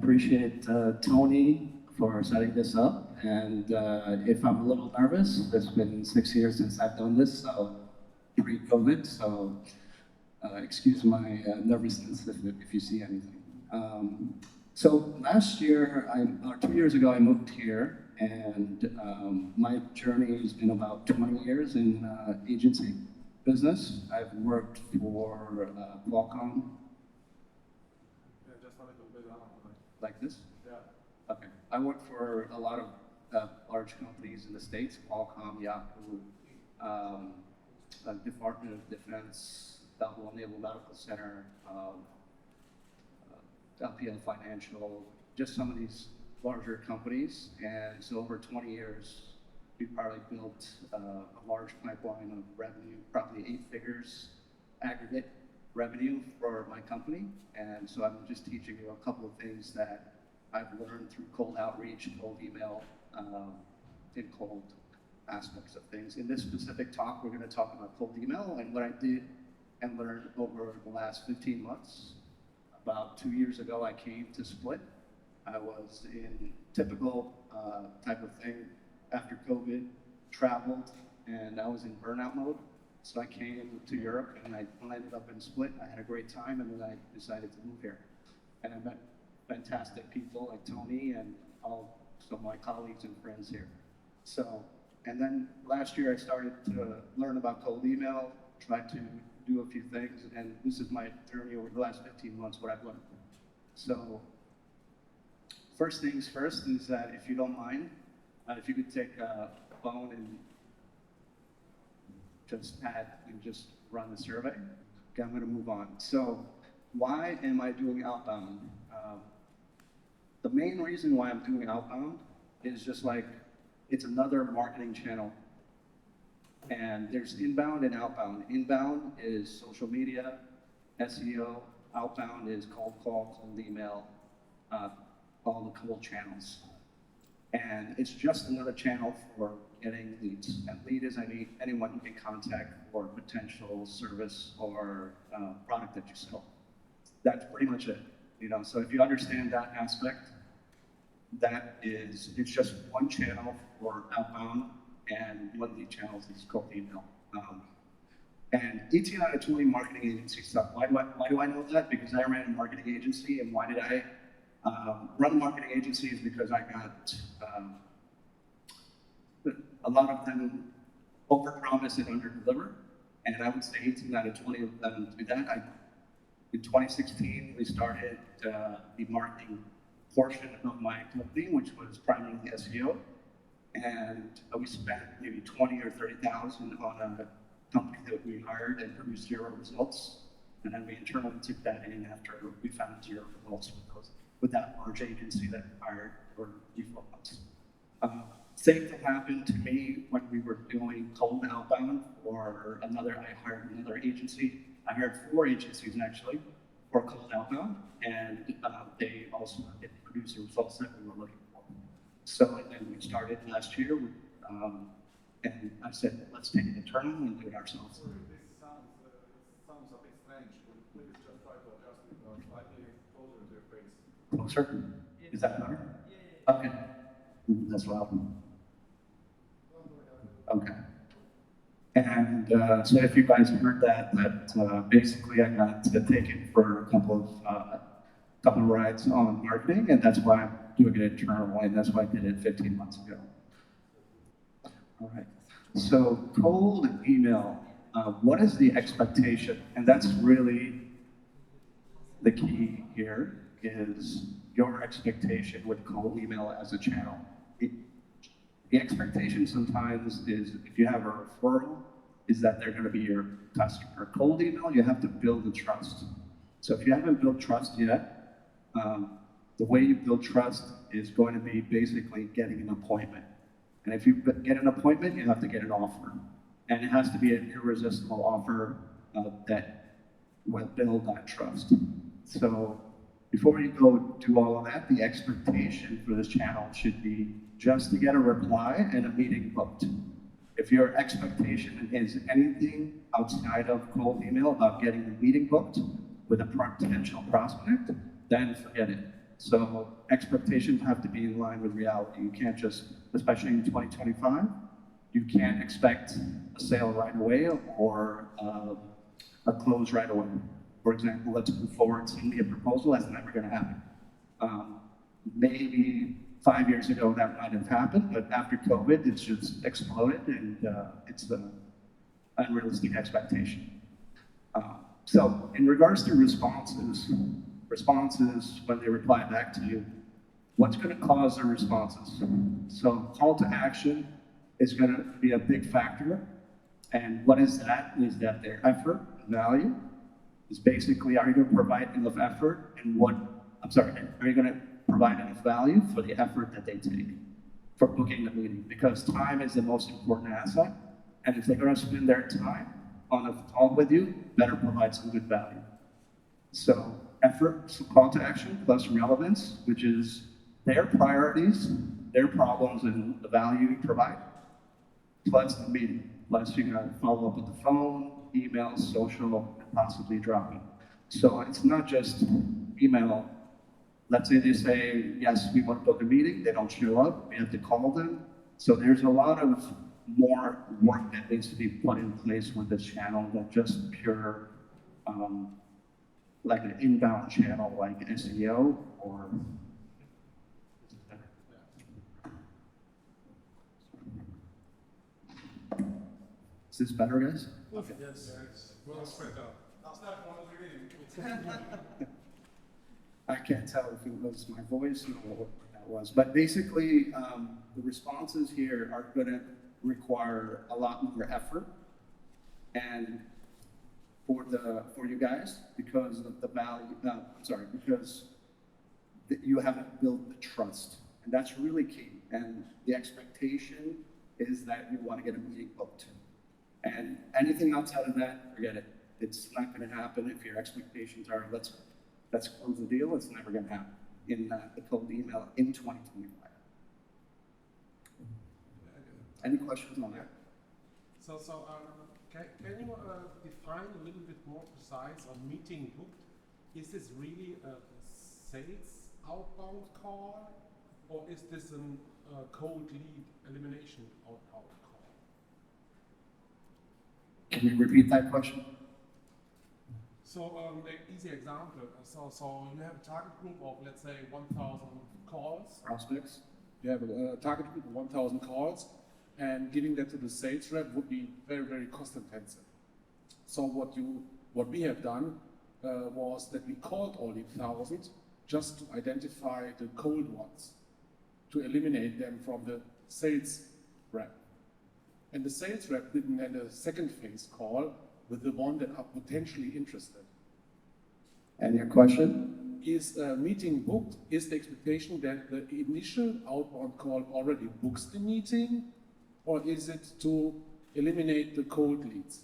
appreciate Tony for setting this up. And if I'm a little nervous, it's been 6 years since I've done this, so pre-COVID. So excuse my nervousness if you see anything. So last year, or 2 years ago, I moved here, and my journey has been about 20 years in agency business. I've worked for Qualcomm. Yeah, just a little bit like this? Yeah. Okay. I worked for a lot of large companies in the States, Qualcomm, Yahoo, Department of Defense, Double Naval Medical Center, LPL Financial, just some of these larger companies. And so over 20 years, we probably built a large pipeline of revenue, probably 8 figures aggregate revenue for my company. And so I'm just teaching you a couple of things that I've learned through cold outreach, cold email, and cold aspects of things. In this specific talk, we're going to talk about cold email and what I did and learned over the last 15 months. About 2 years ago, I came to Split. I was in typical type of thing after COVID, traveled, and I was in burnout mode. So I came to Europe and I landed up in Split. I had a great time, and then I decided to move here. And I met fantastic people like Tony and all of my colleagues and friends here. So, and then last year I started to learn about cold email, tried to do a few things, and this is my journey over the last 15 months, what I've learned. So, first things first is that if you don't mind, if you could take a phone and just run the survey. Okay, I'm gonna move on. So, why am I doing outbound? The main reason why I'm doing outbound is just like, it's another marketing channel. And there's inbound and outbound. Inbound is social media, SEO. Outbound is cold call, cold email, all the cold channels. And it's just another channel for getting leads. And lead is anyone you can contact for potential service or product that you sell. That's pretty much it. So if you understand that aspect, it's just one channel for outbound, and one of the channels is cold email. And 18 out of 20 marketing agency stuff. Why do I know that? Because I ran a marketing agency. And why did I run a marketing agency? Is because I got a lot of them overpromise and underdeliver. And I would say 18 out of 20 of them do that. In 2016, we started the marketing portion of my company, which was primarily SEO. And we spent maybe 20 or 30,000 on a company that we hired and produced 0 results. And then we internally took that in after we found 0 results with that large agency that we hired for 3-4 months. Same thing happened to me when we were doing cold outbound for I hired another agency. I hired 4 agencies actually for cold outbound, and they also didn't produce the results that we were looking for. So and then we started last year, and I said, let's take it internal and do it ourselves. Sorry, this sounds a bit strange. Would you please just try to adjust it slightly closer to your face? Closer? Is that better? Yeah. Okay. That's what happened. Okay. And so if you guys heard that basically I got taken for a couple of rides on marketing, and that's why I'm doing it internally, and that's why I did it 15 months ago. All right. So cold email, what is the expectation? And that's really the key here, is your expectation with cold email as a channel. The expectation sometimes is, if you have a referral, is that they're going to be your customer. Cold email, you have to build the trust. So if you haven't built trust yet, the way you build trust is going to be basically getting an appointment. And if you get an appointment, you have to get an offer. And it has to be an irresistible offer that will build that trust. So before you go do all of that, the expectation for this channel should be just to get a reply and a meeting booked. If your expectation is anything outside of cold email about getting a meeting booked with a potential prospect, then forget it. So expectations have to be in line with reality. You can't just, especially in 2025, you can't expect a sale right away or a close right away. For example, let's move forward, send me a proposal, that's never gonna happen. Maybe 5 years ago that might have happened, but after COVID, it's just exploded and it's an unrealistic expectation. So in regards to responses, when they reply back to you, what's gonna cause the responses? So call to action is gonna be a big factor. And what is that? Is that their effort, value, is basically, are you gonna provide enough effort and are you gonna provide enough value for the effort that they take for booking the meeting? Because time is the most important asset. And if they're gonna spend their time on a call with you, better provide some good value. So effort, so call to action, plus relevance, which is their priorities, their problems, and the value you provide, plus the meeting. Plus you gotta follow up with the phone, email, social, and possibly dropping. So it's not just email. Let's say they say, yes, we want to book a meeting, they don't show up, we have to call them. So there's a lot of more work that needs to be put in place with this channel than just pure, like an inbound channel like SEO or. Is this better, guys? Okay. Yes. Well spread out. That's not one of the reading. I can't tell if it was my voice or what that was, but basically, the responses here are going to require a lot more effort, and for you guys, because of the value. Because you haven't built the trust, and that's really key. And the expectation is that you want to get a meeting booked, and anything outside of that, forget it. It's not going to happen if your expectations are let's close the deal. It's never going to happen in the cold email in 2025. Any questions on that? So can you define a little bit more precise on meeting booked? Is this really a sales outbound call, or is this a cold lead elimination outbound call? Can you repeat that question? So an easy example. So you have a target group of, let's say, 1,000 calls. Prospects? You have a target group of 1,000 calls, and giving that to the sales rep would be very, very cost intensive. So what we have done was that we called all the 1,000 just to identify the cold ones, to eliminate them from the sales rep. And the sales rep didn't then a second phase call with the one that are potentially interested. And your question? Is a meeting booked? Is the expectation that the initial outbound call already books the meeting, or is it to eliminate the cold leads?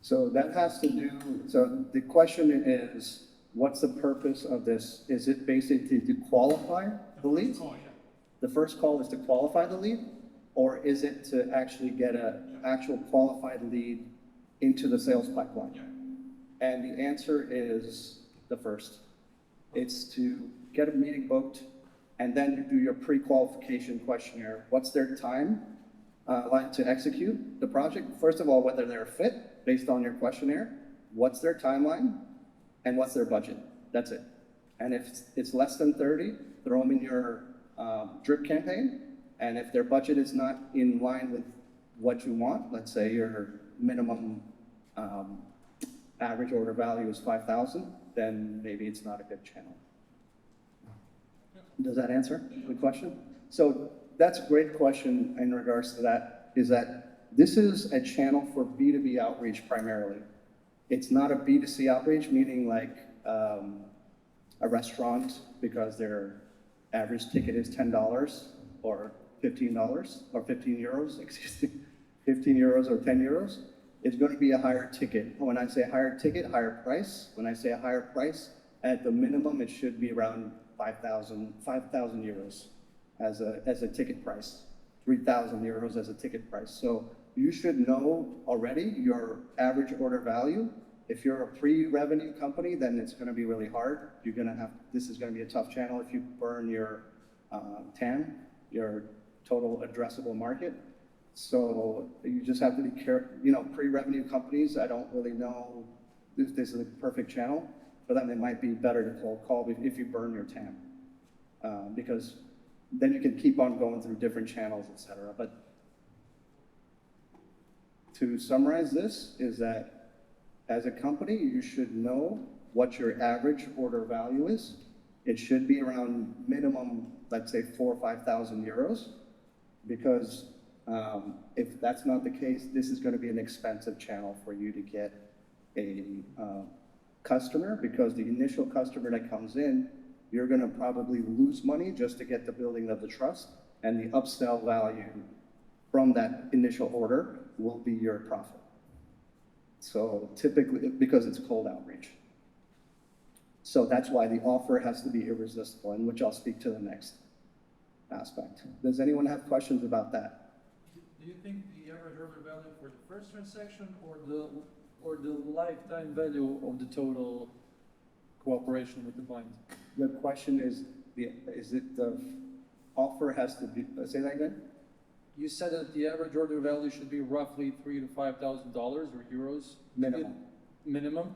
So that has to do, so the question is, what's the purpose of this? Is it basically to qualify the lead? Oh, yeah. The first call is to qualify the lead, or is it to actually get an actual qualified lead into the sales pipeline? Yeah. And the answer is the first. It's to get a meeting booked, and then you do your pre-qualification questionnaire. What's their time line to execute the project? First of all, whether they're a fit based on your questionnaire, what's their timeline, and what's their budget. That's it. And if it's less than 30, throw them in your drip campaign. And if their budget is not in line with what you want, let's say your minimum average order value is 5,000, then maybe it's not a good channel. Does that answer the question? So that's a great question in regards to that, is that this is a channel for B2B outreach primarily. It's not a B2C outreach, meaning like a restaurant, because their average ticket is $10 or $15 or 15 euros, excuse me, 15 euros or 10 euros. It's going to be a higher ticket. When I say higher ticket, higher price. When I say a higher price, at the minimum, it should be around 5,000 euros as a ticket price, 3,000 euros as a ticket price. So you should know already your average order value If you're a pre-revenue company, then it's gonna be really hard. This is gonna be a tough channel if you burn your TAM, your total addressable market. So you just have to be careful. Pre-revenue companies, I don't really know if this is a perfect channel. For them, it might be better to cold call if you burn your TAM. Because then you can keep on going through different channels, et cetera. But to summarize this is that as a company, you should know what your average order value is. It should be around minimum, let's say 4,000 or 5,000 euros, because if that's not the case, this is going to be an expensive channel for you to get a customer, because the initial customer that comes in, you're going to probably lose money just to get the building of the trust, and the upsell value from that initial order will be your profit. So typically, because it's cold outreach. So that's why the offer has to be irresistible, and which I'll speak to the next aspect. Does anyone have questions about that? Do you think the average order value for the first transaction or the lifetime value of the total cooperation with the client? The question is it the offer has to be, say that again? You said that the average order value should be roughly $3,000 to $5,000 or euros Minimum. Minimum.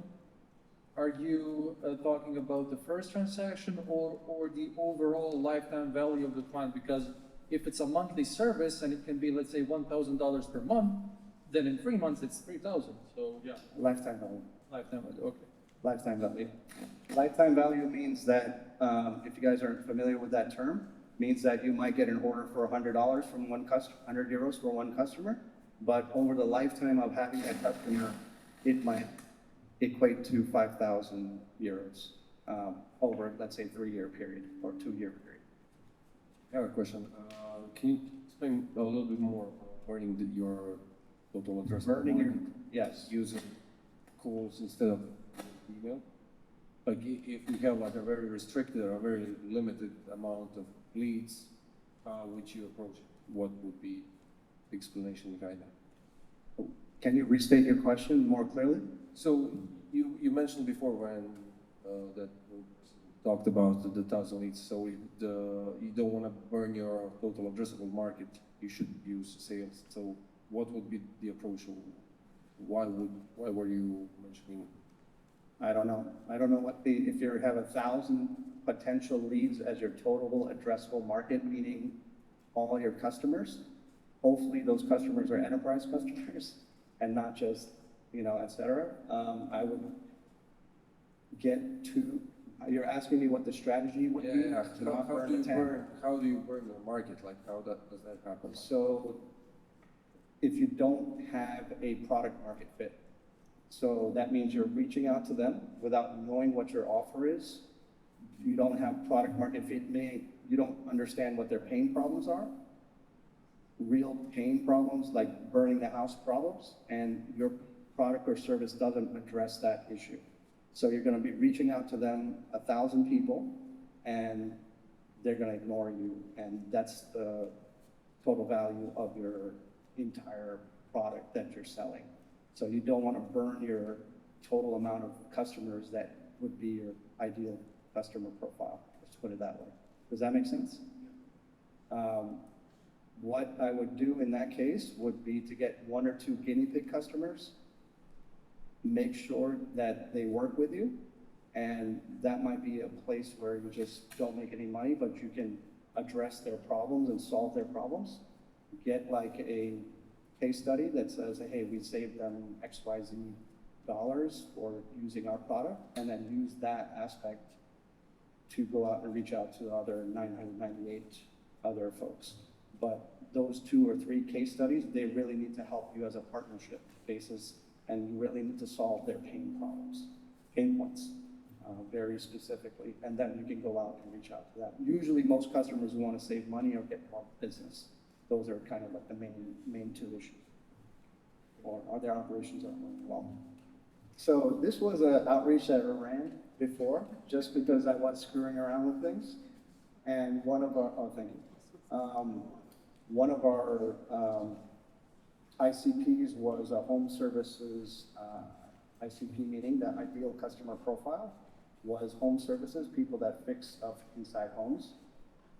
Are you talking about the first transaction or the overall lifetime value of the client? Because if it's a monthly service and it can be, let's say, $1,000 per month, then in 3 months it's 3,000. So yeah. Lifetime value. Lifetime value. Okay. Lifetime value. Lifetime value means that, if you guys aren't familiar with that term, means that you might get an order for $100 from one customer, 100 euros for one customer, but over the lifetime of having that customer, it might equate to 5,000 euros over, let's say, 3-year period or 2-year period. I have a question. Can you explain a little bit more burning your total addressable Burning your, market yes. using calls instead of email? Like if we have like a very restricted or very limited amount of leads, how would you approach it? What would be the explanation behind that? Can you restate your question more clearly? So you mentioned before when that talked about the 1,000 leads. So you don't want to burn your total addressable market. You should use sales. So what would be the approach? Why were you mentioning? I don't know. I don't know if you have 1,000 potential leads as your total addressable market, meaning all your customers. Hopefully those customers are enterprise customers and not just, et cetera. I would get to, you're asking me what the strategy would be to not burn the TAM? How do you burn the market? Like does that happen? So if you don't have a product market fit, so that means you're reaching out to them without knowing what your offer is. You don't have product market fit, meaning you don't understand what their pain problems are. Real pain problems like burning the house problems, and your product or service doesn't address that issue. So you're going to be reaching out to them, 1,000 people, and they're going to ignore you, and that's the total value of your entire product that you're selling. So you don't want to burn your total amount of customers that would be your ideal customer profile. Let's put it that way. Does that make sense? What I would do in that case would be to get 1 or 2 guinea pig customers, make sure that they work with you, and that might be a place where you just don't make any money, but you can address their problems and solve their problems. Get like a case study that says, hey, we saved them XYZ dollars for using our product, and then use that aspect to go out and reach out to the other 998 other folks. But those 2 or 3 case studies, they really need to help you as a partnership basis, and you really need to solve their pain points, very specifically, and then you can go out and reach out to them. Usually most customers want to save money or get more business. Those are kind of like the main 2 issues, or their operations aren't working well. So this was an outreach that I ran before, just because I was screwing around with things, and one of our ICPs was a home services ICP meaning the ideal customer profile, was home services, people that fix stuff inside homes.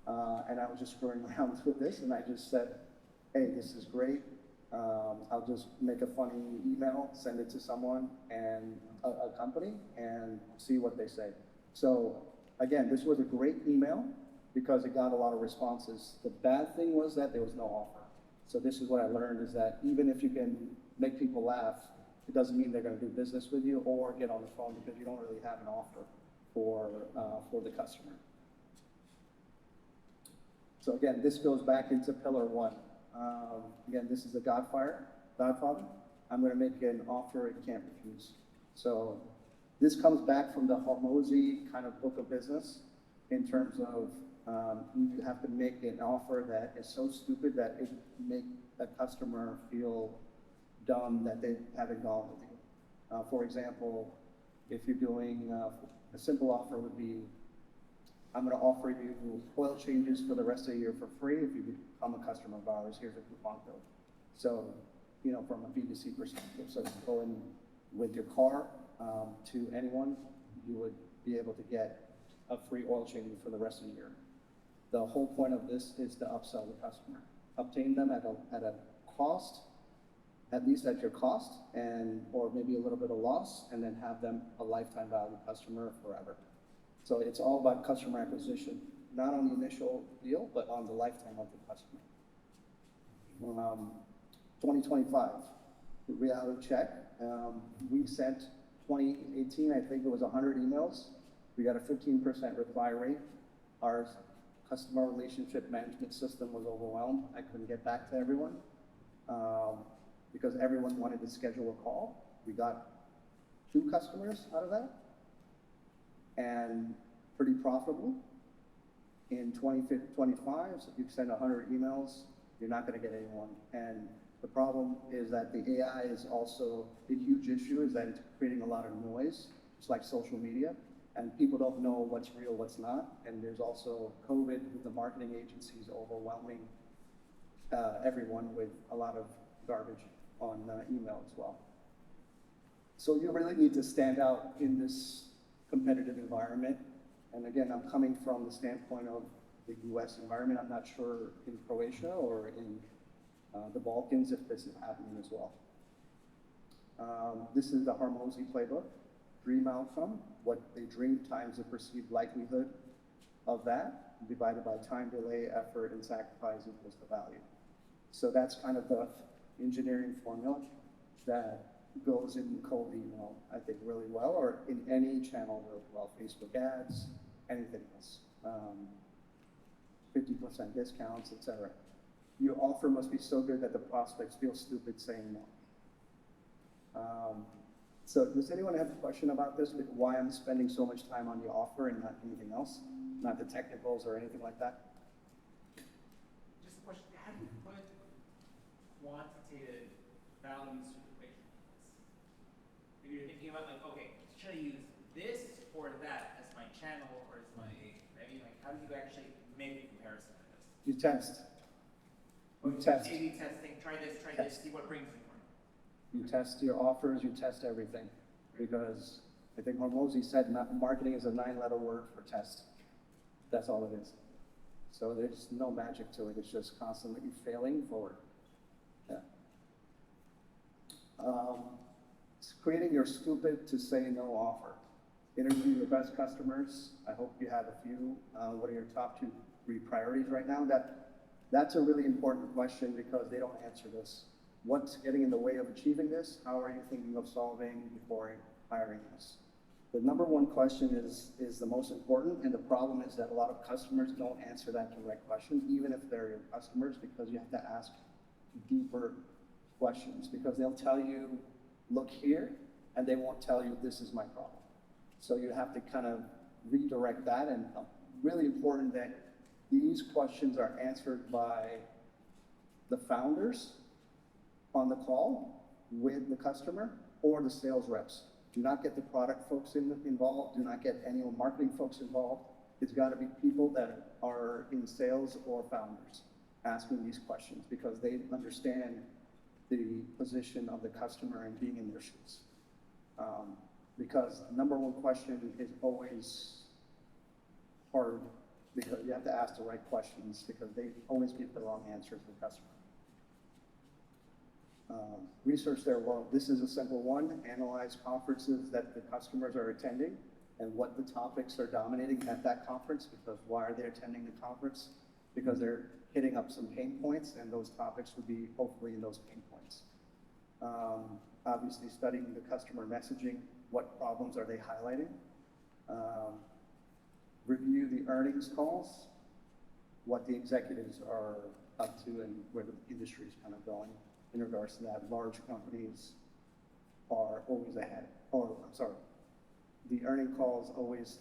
And I was just screwing around with this, and I just said, hey, this is great. I'll just make a funny email, send it to someone and a company, and see what they say. So again, this was a great email because it got a lot of responses. The bad thing was that there was no offer. So this is what I learned, is that even if you can make people laugh, it doesn't mean they're going to do business with you or get on the phone, because you don't really have an offer for the customer. So again, this goes back into pillar one. Again, this is the Godfather. I'm going to make an offer it can't refuse. So this comes back from the Hormozy kind of book of business in terms of you have to make an offer that is so stupid that it make a customer feel dumb that they haven't gone with you. For example, if you're doing a simple offer would be, I'm going to offer you oil changes for the rest of the year for free if you become a customer of ours. Here's a coupon code. So, you know, from a B2C perspective, so if you go in with your car to anyone, you would be able to get a free oil change for the rest of the year. The whole point of this is to upsell the customer, obtain them at a cost, at least at your cost, and or maybe a little bit of loss, and then have them a lifetime value customer forever. So it's all about customer acquisition, not on the initial deal, but on the lifetime of the customer. 2025, the reality check. We sent 2018, I think it was 100 emails. We got a 15% reply rate. Our customer relationship management system was overwhelmed. I couldn't get back to everyone because everyone wanted to schedule a call. We got 2 customers out of that, and pretty profitable. In 2025, so if you send 100 emails, you're not going to get anyone. And the problem is that the AI is also a huge issue, is that it's creating a lot of noise. It's like social media, and people don't know what's real, what's not. And there's also COVID with the marketing agencies overwhelming everyone with a lot of garbage on email as well. So you really need to stand out in this competitive environment. And again, I'm coming from the standpoint of the US environment. I'm not sure in Croatia or in the Balkans if this is happening as well. This is the Hormozy playbook. Dream outcome, what they dream times the perceived likelihood of that, divided by time, delay, effort, and sacrifice equals the value. So that's kind of the engineering formula that goes in cold email, I think, really well, or in any channel really well, Facebook ads, anything else. 50% discounts, etc. Your offer must be so good that the prospects feel stupid saying no. So does anyone have a question about this? Like why I'm spending so much time on the offer and not anything else? Not the technicals or anything like that? Just a question, how do you put quantitative values to the equation? Maybe you're thinking about like, okay, should I use this or that as my channel or as my, maybe like, how do you actually make a comparison of this? You test. You test. A/B testing, try this, see what brings it for you. You test your offers, you test everything. Because I think Hormozy said marketing is a 9-letter word for test. That's all it is. So there's no magic to it. It's just constantly failing forward. Yeah. It's creating your stupid to say no offer. Interview your best customers. I hope you have a few. What are your top 2, 3 priorities right now? That's a really important question because they don't answer this. What's getting in the way of achieving this? How are you thinking of solving before hiring this? The number 1 question is the most important, and the problem is that a lot of customers don't answer that direct question, even if they're your customers, because you have to ask deeper questions, because they'll tell you, look here, and they won't tell you this is my problem. So you have to kind of redirect that, and really important that these questions are answered by the founders on the call with the customer or the sales reps. Do not get the product folks involved. Do not get any marketing folks involved. It's got to be people that are in sales or founders asking these questions because they understand the position of the customer and being in their shoes. Because the number one question is always hard, because you have to ask the right questions, because they always give the wrong answer to the customer. Research their world. This is a simple one. Analyze conferences that the customers are attending and what the topics are dominating at that conference, because why are they attending the conference? Because they're hitting up some pain points, and those topics would be hopefully in those pain points. Obviously studying the customer messaging, what problems are they highlighting? Review the earnings calls, what the executives are up to and where the industry is kind of going in regards to that. Large companies are always ahead, the earning calls always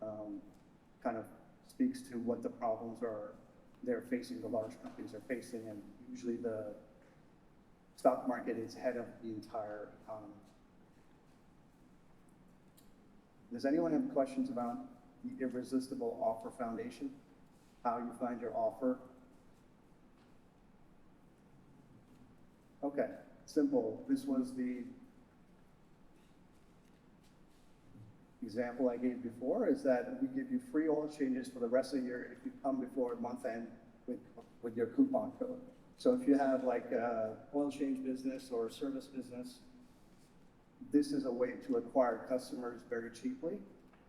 kind of speaks to what the problems are they're facing, the large companies are facing, and usually the stock market is ahead of the entire economy. Does anyone have questions about the Irresistible Offer Foundation? How you find your offer? Okay, simple. This was the example I gave before, is that we give you free oil changes for the rest of the year if you come before month end with your coupon code. So if you have like a oil change business or a service business, this is a way to acquire customers very cheaply,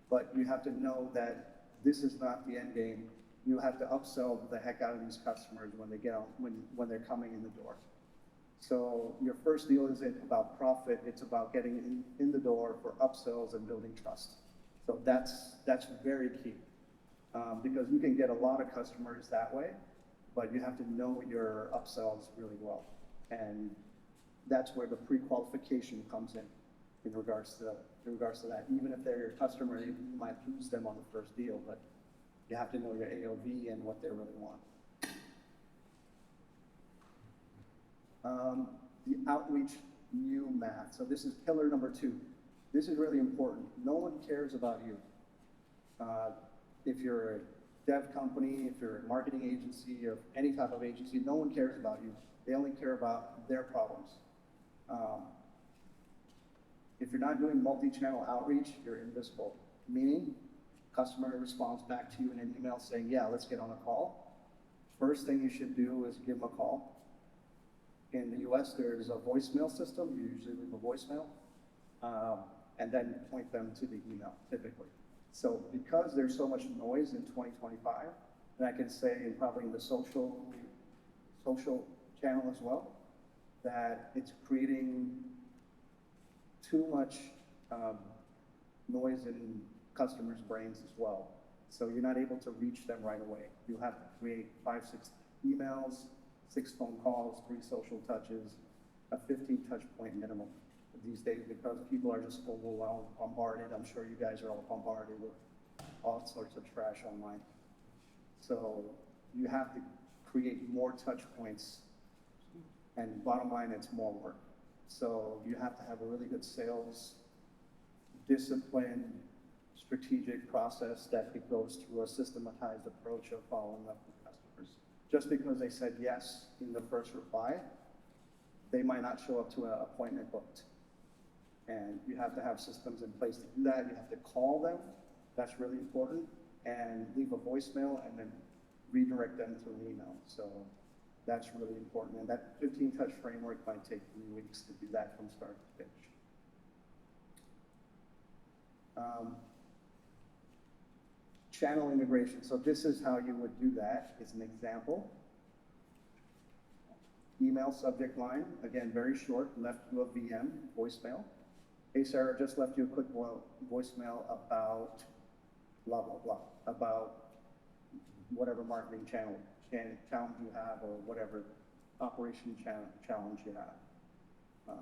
but you have to know that this is not the end game. You have to upsell the heck out of these customers when they get on, when they're coming in the door. So your first deal isn't about profit, it's about getting in the door for upsells and building trust. So that's very key, because you can get a lot of customers that way, but you have to know your upsells really well. And that's where the pre-qualification comes in regards to that. Even if they're your customer, you might lose them on the first deal, but you have to know your AOV and what they really want. The outreach new math. So this is pillar number 2. This is really important. No one cares about you. If you're a dev company, if you're a marketing agency, or any type of agency, no one cares about you. They only care about their problems. If you're not doing multi-channel outreach, you're invisible. Meaning, customer responds back to you in an email saying, yeah, let's get on a call. First thing you should do is give them a call. In the US, there's a voicemail system. You usually leave a voicemail, and then point them to the email, typically. So because there's so much noise in 2025, and I can say probably in the social channel as well, that it's creating too much noise in customers' brains as well. So you're not able to reach them right away. You have to create 5, 6 emails, 6 phone calls, 3 social touches, a 15 touch point minimum these days, because people are just overwhelmed, bombarded. I'm sure you guys are all bombarded with all sorts of trash online. So you have to create more touch points, and bottom line, it's more work. So you have to have a really good sales discipline, strategic process that it goes through a systematized approach of following up with customers. Just because they said yes in the first reply, they might not show up to an appointment booked. And you have to have systems in place to do that. You have to call them, that's really important, and leave a voicemail and then redirect them to an email. So that's really important. And that 15 touch framework might take 3 weeks to do that from start to finish. Channel integration. So this is how you would do that. It's an example. Email subject line, again, very short, left you a VM, voicemail. Hey, Sarah, just left you a quick voicemail about blah, blah, blah, about whatever marketing challenge you have, or whatever operation challenge you have.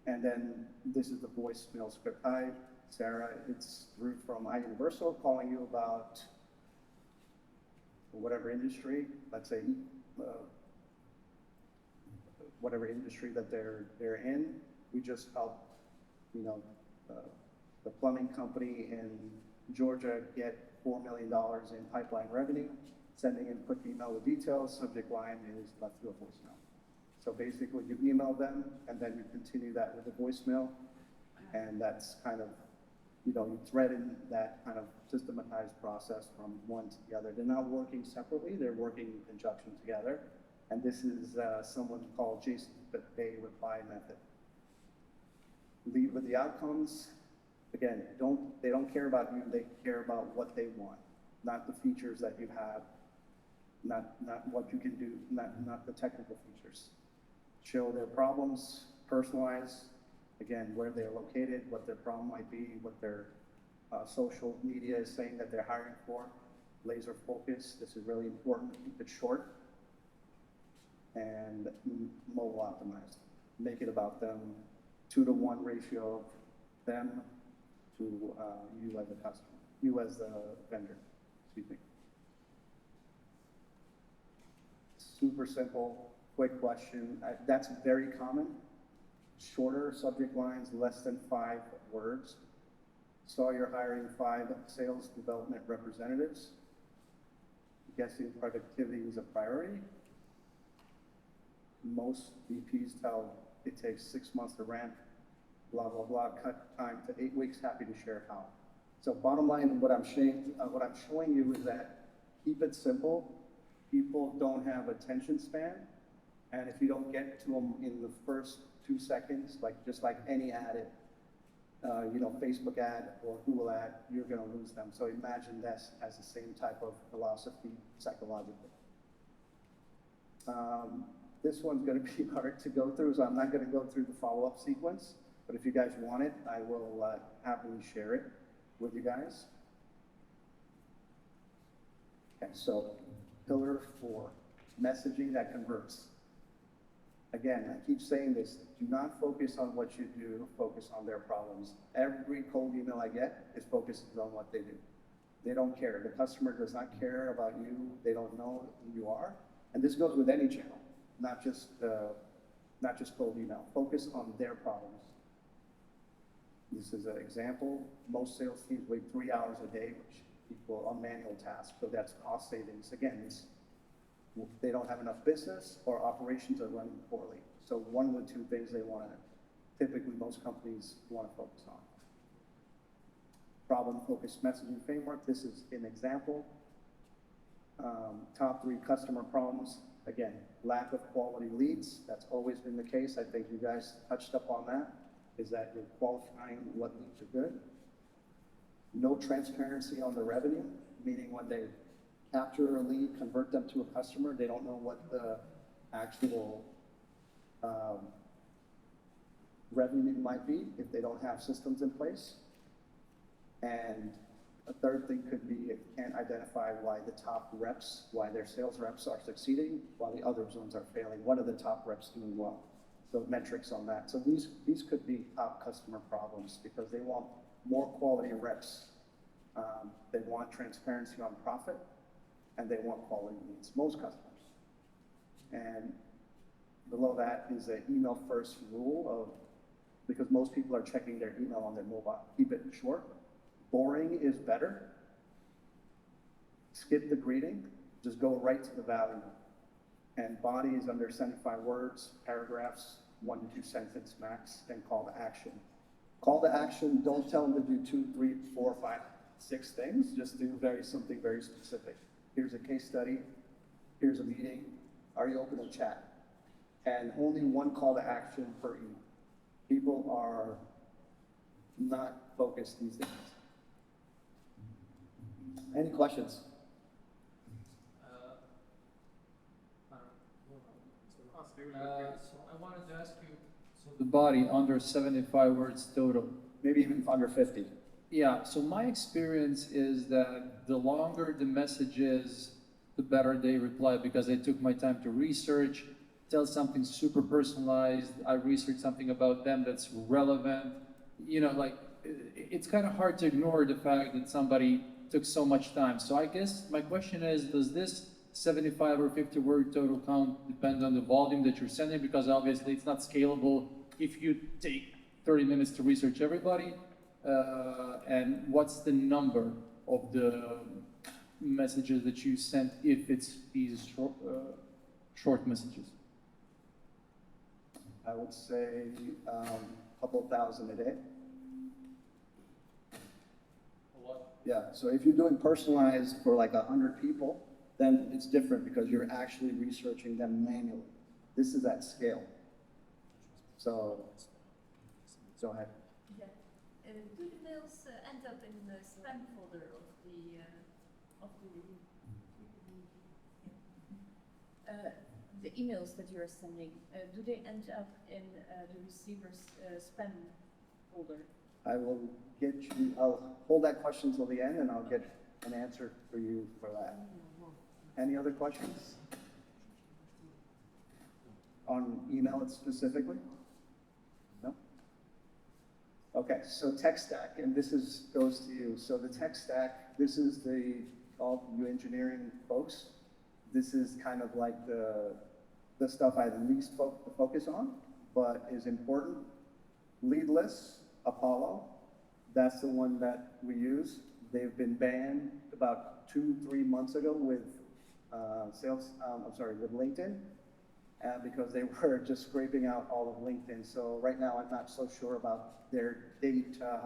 And then this is the voicemail script. Hi, Sarah, it's Dhruv from iUniversal calling you about whatever industry, let's say whatever industry that they're in. We just helped, the plumbing company in Georgia get $4 million in pipeline revenue. Sending in a quick email with details. Subject line is left to a voicemail. So basically, you email them, and then you continue that with a voicemail. And that's kind of, you know, you thread in that kind of systematized process from one to the other. They're not working separately, they're working in conjunction together. And this is someone called Jason, the Bay reply method. Lead with the outcomes. Again, they don't care about you, they care about what they want, not the features that you have, not what you can do, not the technical features. Show their problems, personalize, again, where they're located, what their problem might be, what their social media is saying that they're hiring for. Laser focus, this is really important, keep it short. And mobile optimized. Make it about them, 2-to-1 ratio of them to you as a customer, you as the vendor, excuse me. Super simple, quick question. That's very common. Shorter subject lines, less than 5 words. Saw you're hiring 5 sales development representatives. Guessing productivity is a priority. Most VPs tell it takes 6 months to ramp, blah, blah, blah, cut time to 8 weeks, happy to share how. So bottom line, what I'm showing you is that keep it simple. People don't have attention span. And if you don't get to them in the first 2 seconds, just like any ad, you know, Facebook ad or Google ad, you're gonna lose them. So imagine this as the same type of philosophy psychologically. This one's gonna be hard to go through, so I'm not gonna go through the follow-up sequence, but if you guys want it, I will happily share it with you guys. Okay, so pillar 4, messaging that converts. Again, I keep saying this, do not focus on what you do, focus on their problems. Every cold email I get is focused on what they do. They don't care. The customer does not care about you. They don't know who you are. And this goes with any channel, not just cold email. Focus on their problems. This is an example. Most sales teams wait 3 hours a day, which equal on manual tasks. So that's cost savings. Again, they don't have enough business or operations are running poorly. So one of the 2 things they want to, typically most companies want to focus on. Problem-focused messaging framework. This is an example. Top 3 customer problems. Again, lack of quality leads. That's always been the case. I think you guys touched up on that, is that you're qualifying what leads are good. No transparency on the revenue, meaning when they capture a lead, convert them to a customer, they don't know what the actual revenue might be if they don't have systems in place. And a third thing could be it can't identify why the top reps, why their sales reps are succeeding while the other ones are failing. What are the top reps doing well? So metrics on that. So these could be top customer problems because they want more quality reps. They want transparency on profit, and they want quality leads, most customers. And below that is an email first rule of, because most people are checking their email on their mobile. Keep it short. Boring is better. Skip the greeting, just go right to the value. And body is under 75 words, paragraphs, 1 to 2 sentences max, and call to action. Call to action, don't tell them to do 2, 3, 4, 5, 6 things, just do something very specific. Here's a case study, here's a meeting, are you open to chat? And only 1 call to action per email. People are not focused these days. Any questions? So I wanted to ask you, so the body under 75 words total. Maybe even under 50. Yeah, so my experience is that the longer the message is, the better they reply because I took my time to research, tell something super personalized, I researched something about them that's relevant. You know, like, it's kind of hard to ignore the fact that somebody took so much time. So I guess my question is, does this 75 or 50 word total count depend on the volume that you're sending? Because obviously it's not scalable if you take 30 minutes to research everybody. And what's the number of the messages that you sent if it's these short messages? I would say a couple thousand a day. Yeah, so if you're doing personalized for like 100 people, then it's different because you're actually researching them manually. This is at scale. So, go ahead. Yeah. Do the mails end up in the spam folder the emails that you are sending? Do they end up in the receiver's spam folder? I will get you, I'll hold that question till the end and I'll get an answer for you for that. Any other questions? On email specifically? No? Okay, so tech stack, and this goes to you. So the tech stack, this is all you engineering folks. This is kind of like the stuff I least focus on, but is important. Leadless, Apollo, that's the one that we use. They've been banned about 2-3 months ago with with LinkedIn, because they were just scraping out all of LinkedIn. So right now, I'm not so sure about their data,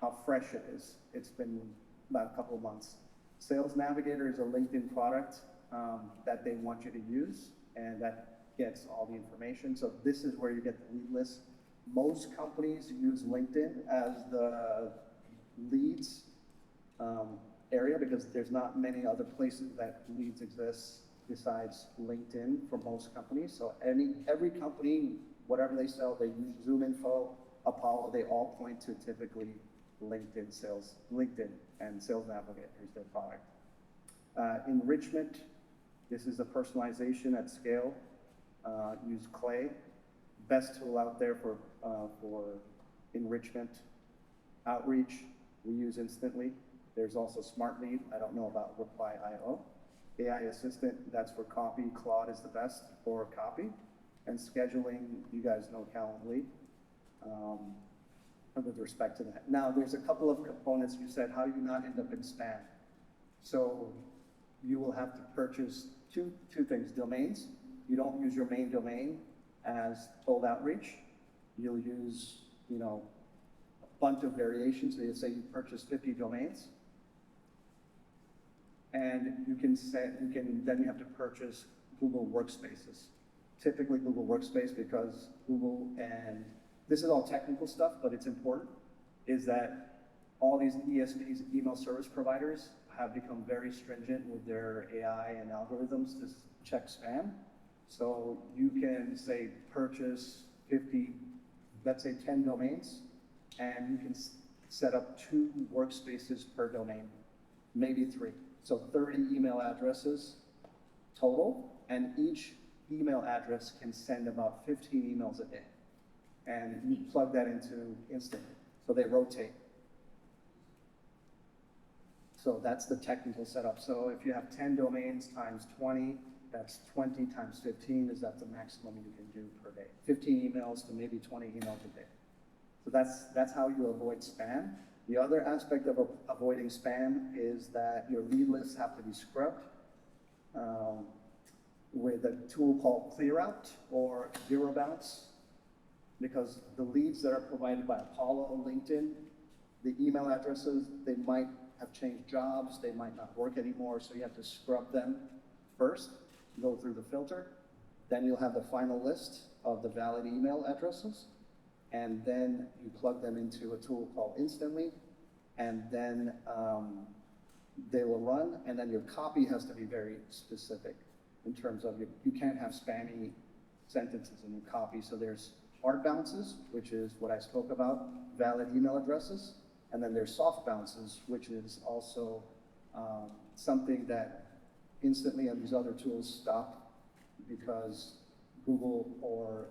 how fresh it is. It's been about a couple of months. Sales Navigator is a LinkedIn product that they want you to use, and that gets all the information. So this is where you get the lead list. Most companies use LinkedIn as the leads area because there's not many other places that leads exist besides LinkedIn for most companies. So every company, whatever they sell, they use ZoomInfo, Apollo, they all point to typically LinkedIn and Sales Navigator is their product. Enrichment, this is a personalization at scale. Use Clay, best tool out there for enrichment. Outreach, we use Instantly. There's also Smart Lead. I don't know about Reply.io. AI Assistant, that's for copy. Claude is the best for copy. And scheduling, you guys know Calendly. With respect to that. Now, there's a couple of components. You said, how do you not end up in spam? So you will have to purchase two things, domains. You don't use your main domain as cold outreach. You'll use, a bunch of variations. So you say you purchase 50 domains. And then you have to purchase Google Workspaces. Typically Google Workspace, because Google, and this is all technical stuff, but it's important, is that all these ESPs, email service providers, have become very stringent with their AI and algorithms to check spam. So you can say purchase 50, let's say 10 domains, and you can set up 2 workspaces per domain, maybe 3. So 30 email addresses total, and each email address can send about 15 emails a day. And you plug that into Instantly, so they rotate. So that's the technical setup. So if you have 10 domains times 20, that's 20 times 15 is that's the maximum you can do per day. 15 emails to maybe 20 emails a day. So that's how you avoid spam. The other aspect of avoiding spam is that your lead lists have to be scrubbed with a tool called ClearOut or Zero Bounce, because the leads that are provided by Apollo or LinkedIn, the email addresses, they might have changed jobs, they might not work anymore, so you have to scrub them first, go through the filter, then you'll have the final list of the valid email addresses, and then you plug them into a tool called Instantly, and then they will run, and then your copy has to be very specific in terms of you can't have spammy sentences in your copy. So there's hard bounces, which is what I spoke about, valid email addresses, and then there's soft bounces, which is also something that Instantly and these other tools stop because Google or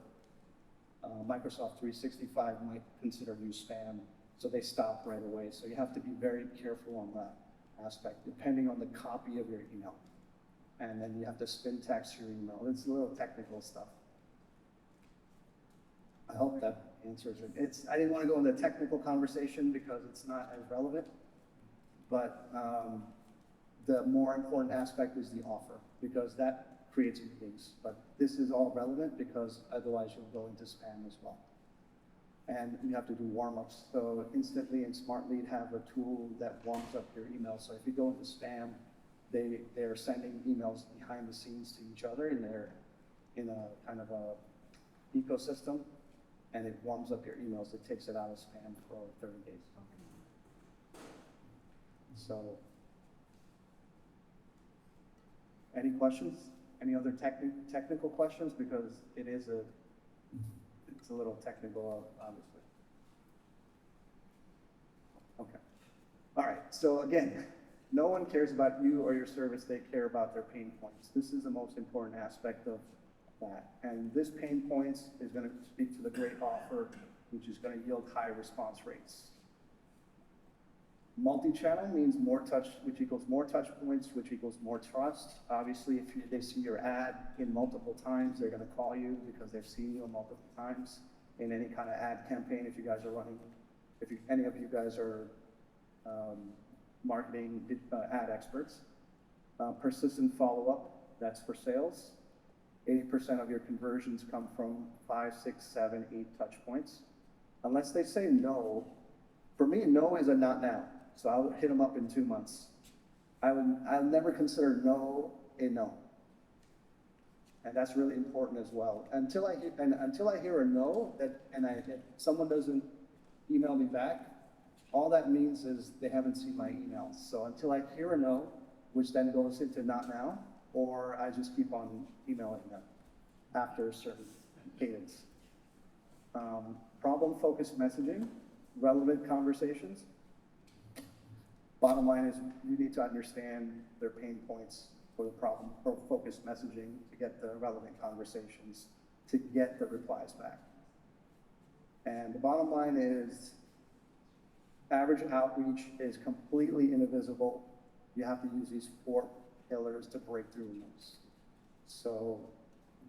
Microsoft 365 might consider you spam, so they stop right away. So you have to be very careful on that aspect, depending on the copy of your email. And then you have to spin text your email. It's a little technical stuff. I hope that answers it. I didn't want to go into the technical conversation because it's not as relevant, but the more important aspect is the offer, because that creates meetings. But this is all relevant because otherwise you'll go into spam as well. and you have to do warm-ups. So Instantly and Smartly have a tool that warms up your email. So if you go into spam, they're sending emails behind the scenes to each other in a kind of a ecosystem, and it warms up your emails. It takes it out of spam for 30 days. So, any questions? Any other technical questions? Because it's a little technical, obviously. Okay. All right. So again, no one cares about you or your service. They care about their pain points. This is the most important aspect of that. And this pain points is going to speak to the great offer, which is going to yield high response rates. Multi-channel means more touch, which equals more touch points, which equals more trust. Obviously, if they see your ad in multiple times, they're going to call you because they've seen you multiple times in any kind of ad campaign. If you guys are running, any of you guys are marketing ad experts. Persistent follow-up, that's for sales. 80% of your conversions come from 5, 6, 7, 8 touch points. Unless they say no, for me, no is a not now. So I'll hit them up in 2 months. I'll never consider no a no. And that's really important as well. Until I hear a no, if someone doesn't email me back, all that means is they haven't seen my emails. So until I hear a no, which then goes into not now, or I just keep on emailing them after a certain cadence. Problem-focused messaging, relevant conversations. Bottom line is you need to understand their pain points for the problem-focused messaging to get the relevant conversations, to get the replies back. And the bottom line is average outreach is completely indivisible. You have to use these 4 pillars to break through those. So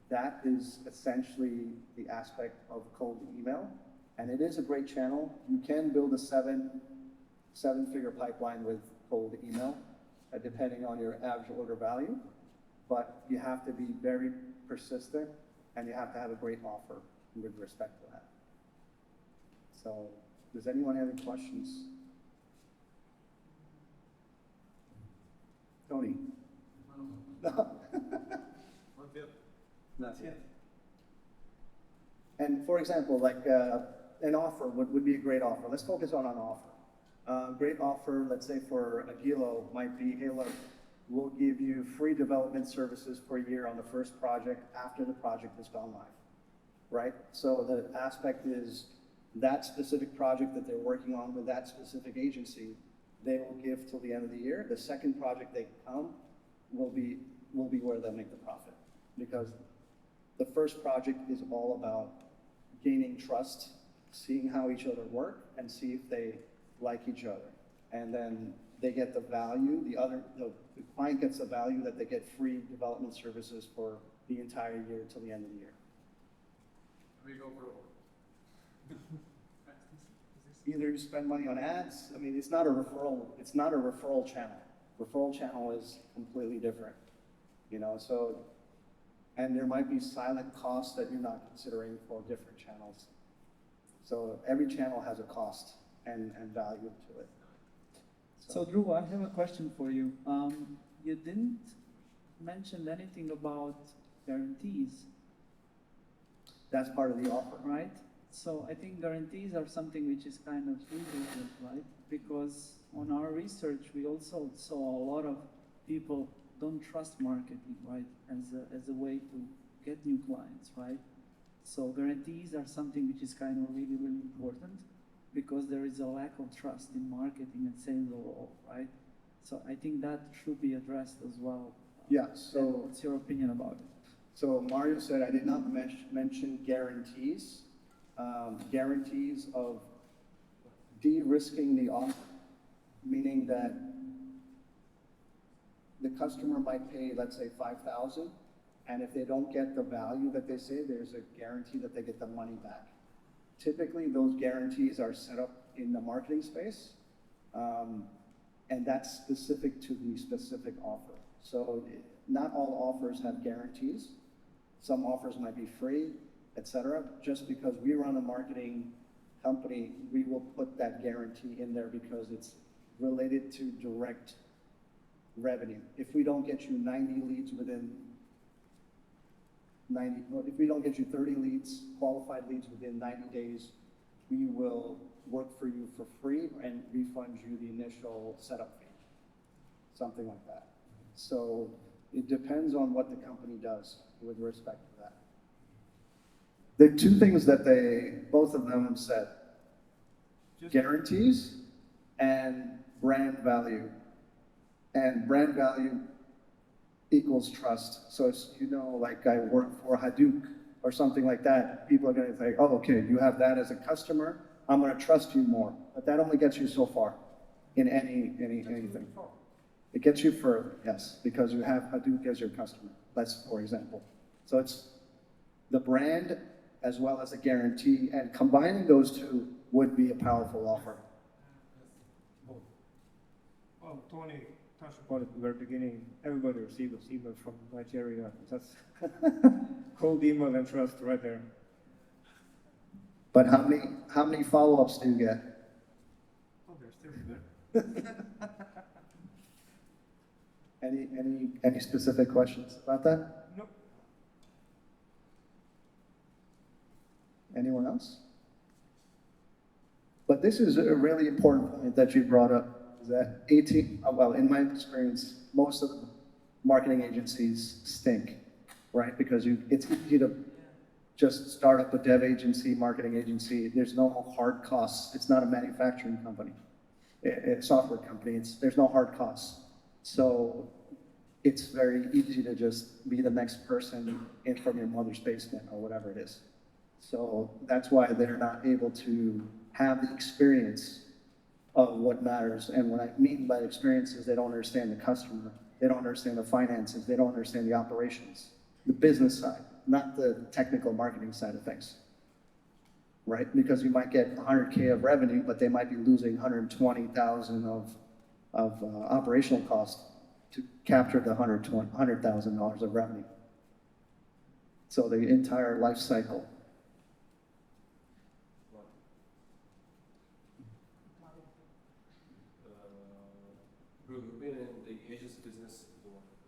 that is essentially the aspect of cold email. And it is a great channel. You can build a seven-figure pipeline with cold email, depending on your average order value. But you have to be very persistent, and you have to have a great offer with respect to that. So, does anyone have any questions? Tony? No. Not yet. Not yet. And for example, like an offer would be a great offer. Let's focus on an offer. Great offer, let's say for a kilo, might be, hey, look, we'll give you free development services for a year on the first project after the project has gone live, right? So the aspect is that specific project that they're working on with that specific agency, they will give till the end of the year. The second project they come will be where they'll make the profit, because the first project is all about gaining trust, seeing how each other work, and see if they like each other. And then they get the value, the client gets the value that they get free development services for the entire year till the end of the year. We go for Either you spend money on ads, I mean, it's not a referral channel. Referral channel is completely different, you know, so, and there might be silent costs that you're not considering for different channels. So every channel has a cost and value to it. So Dhruv, I have a question for you. You didn't mention anything about guarantees, That's part of the offer. right? So I think guarantees are something which is kind of important, right? Because on our research, we also saw a lot of people don't trust marketing, right? As a way to get new clients, right? So guarantees are something which is kind of really, really important, because there is a lack of trust in marketing and sales overall, right? So I think that should be addressed as well. Yeah, And so, what's your opinion about it? so Mario said I did not mention guarantees. Guarantees of de-risking the offer, meaning that the customer might pay, let's say, $5,000, and if they don't get the value that they say, there's a guarantee that they get the money back. Typically, those guarantees are set up in the marketing space, and that's specific to the specific offer. So not all offers have guarantees. Some offers might be free, etc. Just because we run a marketing company, we will put that guarantee in there because it's related to direct revenue. If we don't get you 90 leads within 90, well, if we don't get you 30 leads, qualified leads within 90 days, we will work for you for free and refund you the initial setup fee, something like that. So it depends on what the company does with respect to that. The two things that both of them said, guarantees and brand value. And brand value equals trust. So it's, like I work for Hadoop or something like that, people are gonna think, oh, okay, you have that as a customer, I'm gonna trust you more. But that only gets you so far in anything. It gets you further, yes, because you have Hadoop as your customer. That's for example. So it's the brand as well as a guarantee, and combining those two would be a powerful offer. Well, Tony touched upon it at the very beginning. Everybody receives those emails from Nigeria. That's cold email and trust right there. But how many follow-ups do you get? Oh, they're still there. Any specific questions about that? Nope. Anyone else? But this is a really important point that you brought up, is that well, in my experience, most of the marketing agencies stink, right? Because it's easy to just start up a dev agency, marketing agency. There's no hard costs. It's not a manufacturing company, a software company. There's no hard costs. So it's very easy to just be the next person in from your mother's basement or whatever it is. So that's why they're not able to have the experience of what matters. And what I mean by experience is they don't understand the customer, they don't understand the finances, they don't understand the operations, the business side, not the technical marketing side of things, right? Because you might get 100K of revenue, but they might be losing 120,000 of operational costs to capture the $100,000 of revenue. So the entire life cycle. You've been in the agency business,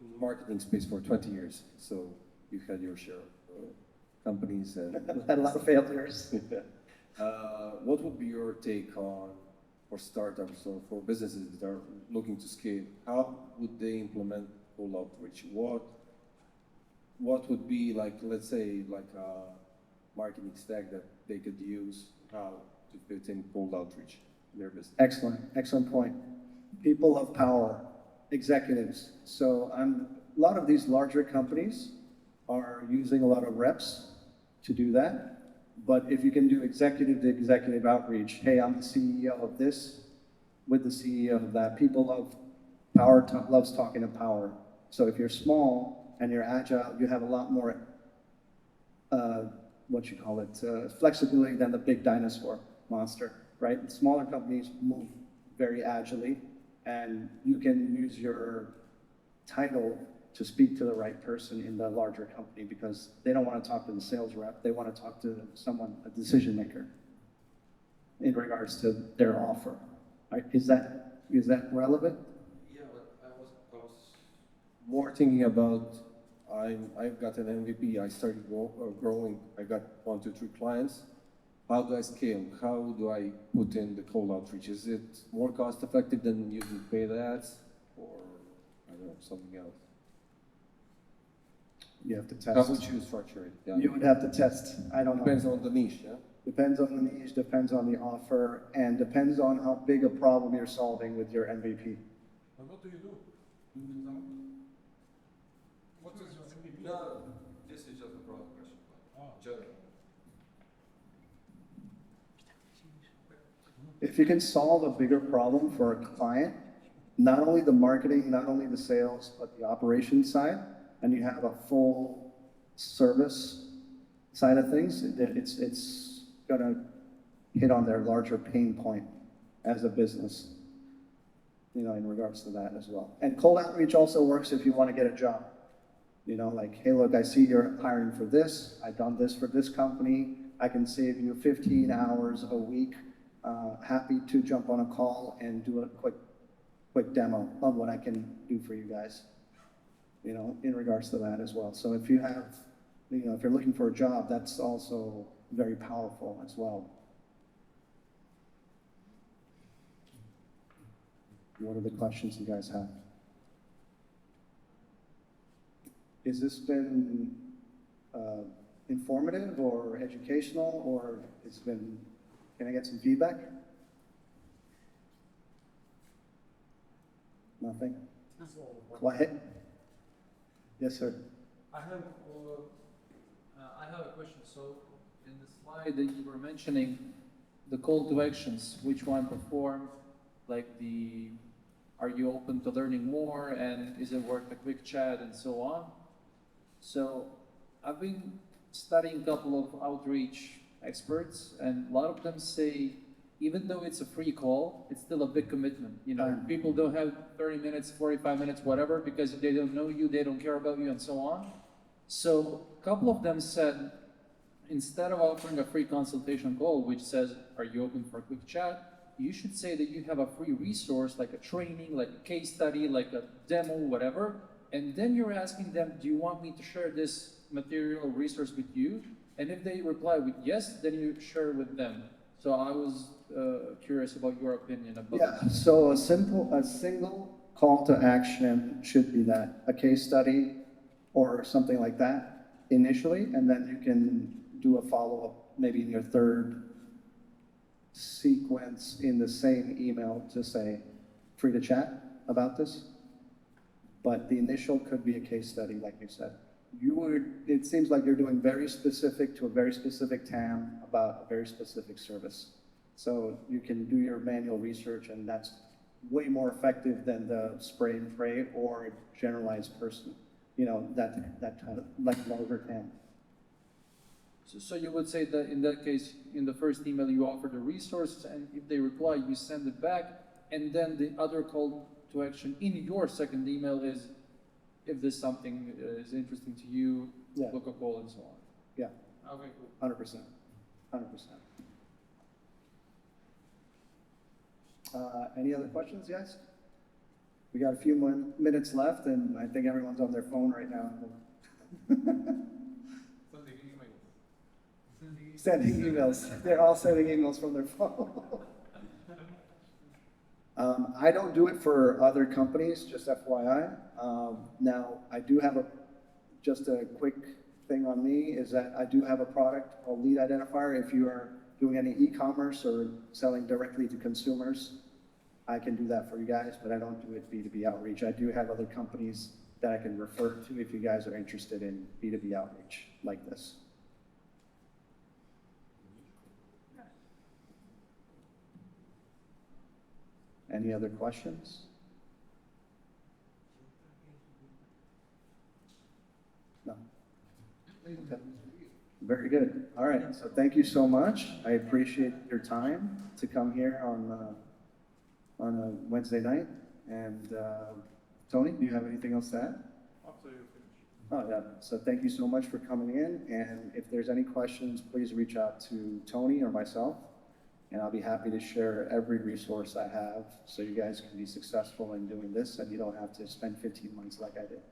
in the marketing space for 20 years, so you had your share of companies and Had a lot of failures. what would be your take on, for startups or for businesses that are looking to scale, how would they implement cold outreach? What would be like, let's say, like a marketing stack that they could use, how to fit in cold outreach in their business? Excellent point. People of power, executives. So a lot of these larger companies are using a lot of reps to do that. But if you can do executive to executive outreach, hey, I'm the CEO of this with the CEO of that. People love power, loves talking to power. So if you're small and you're agile, you have a lot more, flexibility than the big dinosaur monster, right? And smaller companies move very agilely, and you can use your title to speak to the right person in the larger company because they don't want to talk to the sales rep. They want to talk to someone, a decision maker, in regards to their offer. Right? Is that relevant? Yeah, but I was more thinking about, I've got an MVP, I started growing, I got 1, 2, 3 clients. How do I scale? How do I put in the cold outreach? Is it more cost effective than using paid ads, or I don't know, something else? You have to How test. would you structure it? Yeah. You would have to test. I don't know. Depends on the niche, yeah? Depends on the niche, depends on the offer, and depends on how big a problem you're solving with your MVP. And what do you do? Do you example? What is your MVP? No, this is just a broad question. General. If you can solve a bigger problem for a client, not only the marketing, not only the sales, but the operations side, and you have a full service side of things, it's gonna hit on their larger pain point as a business, in regards to that as well. And cold outreach also works if you want to get a job. Like, hey, look, I see you're hiring for this. I've done this for this company. I can save you 15 hours a week. Happy to jump on a call and do a quick demo of what I can do for you guys, you know, in regards to that as well. So if you have, you know, if you're looking for a job, that's also very powerful as well. What are the questions you guys have? Has this been informative or educational, or it's been, can I get some feedback? Nothing? Quiet? Yes, sir. I have a question. So in the slide that you were mentioning, the call to actions, which one performed, like are you open to learning more, and is it worth a quick chat, and so on. So I've been studying a couple of outreach experts, and a lot of them say, even though it's a free call, it's still a big commitment. You know, people don't have 30 minutes, 45 minutes, whatever, because they don't know you, they don't care about you, and so on. So a couple of them said, instead of offering a free consultation call, which says, are you open for a quick chat? You should say that you have a free resource, like a training, like a case study, like a demo, whatever. And then you're asking them, do you want me to share this material or resource with you? And if they reply with yes, then you share with them. So I was curious about your opinion about that. So a single call to action should be that, a case study or something like that initially, and then you can do a follow-up maybe in your third sequence in the same email to say, free to chat about this. But the initial could be a case study, like you said. It seems like you're doing very specific to a very specific TAM about a very specific service. So you can do your manual research, and that's way more effective than the spray and pray or generalized person, you know, that kind of, like larger TAM. So you would say that in that case, in the first email, you offer the resource, and if they reply, you send it back, and then the other call to action in your second email is, if this something is interesting to you, book a call and so on. Yeah. Okay, cool. 100%. 100%. Any other questions, guys? We got a few more minutes left, and I think everyone's on their phone right now. Sending emails. They're all sending emails from their phone. I don't do it for other companies, just FYI. Now, I do have just a quick thing on me is that I do have a product called Lead Identifier. If you are doing any e-commerce or selling directly to consumers, I can do that for you guys, but I don't do it B2B outreach. I do have other companies that I can refer to if you guys are interested in B2B outreach like this. Any other questions? No? Okay. Very good. All right, so thank you so much. I appreciate your time to come here on a Wednesday night. And Tony, do you have anything else to add? Absolutely. Oh, yeah. So thank you so much for coming in. And if there's any questions, please reach out to Tony or myself. And I'll be happy to share every resource I have so you guys can be successful in doing this and you don't have to spend 15 months like I did.